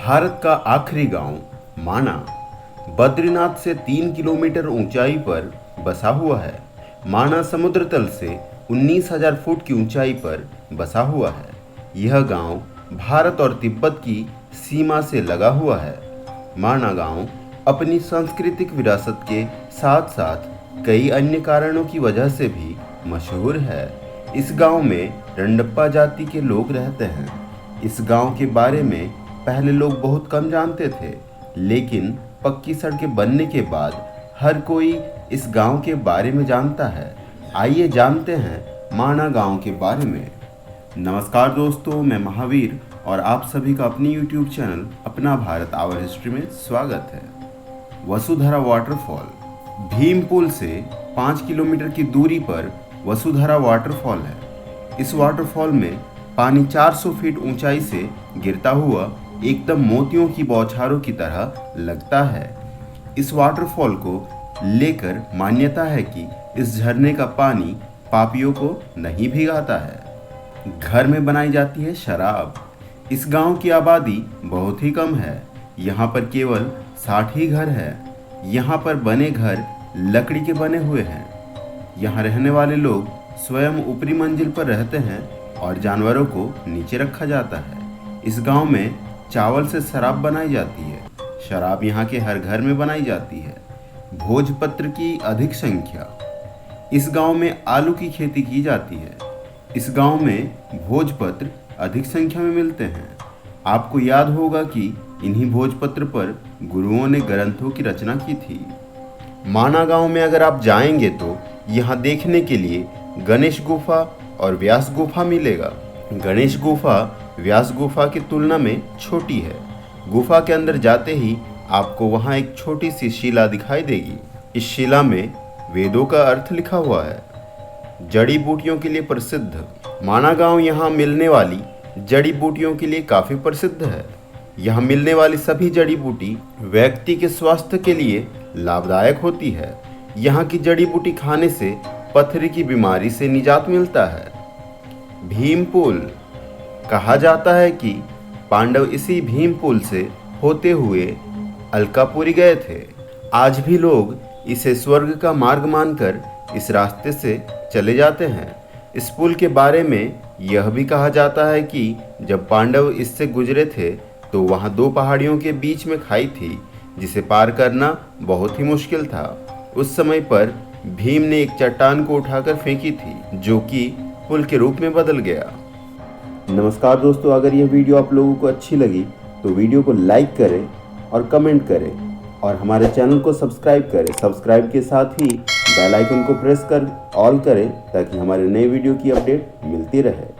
भारत का आखिरी गांव माना बद्रीनाथ से 3 किलोमीटर ऊंचाई पर बसा हुआ है। माना समुद्र तल से 19,000 फुट की ऊंचाई पर बसा हुआ है। यह गांव भारत और तिब्बत की सीमा से लगा हुआ है। माना गांव अपनी सांस्कृतिक विरासत के साथ साथ कई अन्य कारणों की वजह से भी मशहूर है। इस गांव में रंडप्पा जाति के लोग रहते हैं। इस गांव के बारे में पहले लोग बहुत कम जानते थे, लेकिन पक्की सड़कें बनने के बाद हर कोई इस गांव के बारे में जानता है। आइए जानते हैं माना गांव के बारे में। नमस्कार दोस्तों, मैं महावीर और आप सभी का अपनी YouTube चैनल अपना भारत आवर हिस्ट्री में स्वागत है। वसुधरा वाटरफॉल भीम पुल से 5 किलोमीटर की दूरी पर वसुधरा वाटरफॉल है। इस वाटरफॉल में पानी 400 फीट ऊंचाई से गिरता हुआ एकदम मोतियों की बौछारों की तरह लगता है। इस वाटरफॉल को लेकर मान्यता है कि इस झरने का पानी पापियों को नहीं भिगाता है। घर में बनाई जाती है शराब। इस गांव की आबादी बहुत ही कम है। यहाँ पर केवल 60 ही घर है। यहाँ पर बने घर लकड़ी के बने हुए हैं। यहाँ रहने वाले लोग स्वयं ऊपरी मंजिल पर रहते हैं और जानवरों को नीचे रखा जाता है। इस गांव में चावल से शराब बनाई जाती है। शराब यहाँ के हर घर में बनाई जाती है। भोजपत्र की अधिक संख्या। इस गांव में आलू की खेती की जाती है। इस गांव में भोजपत्र अधिक संख्या में मिलते हैं। आपको याद होगा कि इन्हीं भोजपत्र पर गुरुओं ने ग्रंथों की रचना की थी। माना गांव में अगर आप जाएंगे तो यहाँ देखने के लिए गणेश गुफा और व्यास गुफा मिलेगा। गणेश गुफा व्यास गुफा की तुलना में छोटी है। गुफा के अंदर जाते ही आपको वहाँ एक छोटी सी शिला दिखाई देगी। इस शिला में वेदों का अर्थ लिखा हुआ है। जड़ी बूटियों के लिए प्रसिद्ध माना गांव यहाँ मिलने वाली जड़ी बूटियों के लिए काफ़ी प्रसिद्ध है। यहाँ मिलने वाली सभी जड़ी बूटी व्यक्ति के स्वास्थ्य के लिए लाभदायक होती है। यहाँ की जड़ी बूटी खाने से पथरी की बीमारी से निजात मिलता है। भीम पुल कहा जाता है कि पांडव इसी भीम पुल से होते हुए अलकापुरी गए थे। आज भी लोग इसे स्वर्ग का मार्ग मानकर इस रास्ते से चले जाते हैं। इस पुल के बारे में यह भी कहा जाता है कि जब पांडव इससे गुजरे थे तो वहाँ 2 पहाड़ियों के बीच में खाई थी, जिसे पार करना बहुत ही मुश्किल था। उस समय पर भीम ने एक चट्टान को उठाकर फेंकी थी, जो कि पुल के रूप में बदल गया। नमस्कार दोस्तों, अगर यह वीडियो आप लोगों को अच्छी लगी तो वीडियो को लाइक करें और कमेंट करें और हमारे चैनल को सब्सक्राइब करें। सब्सक्राइब के साथ ही बेल आइकन को प्रेस कर ऑल करें ताकि हमारे नए वीडियो की अपडेट मिलती रहे।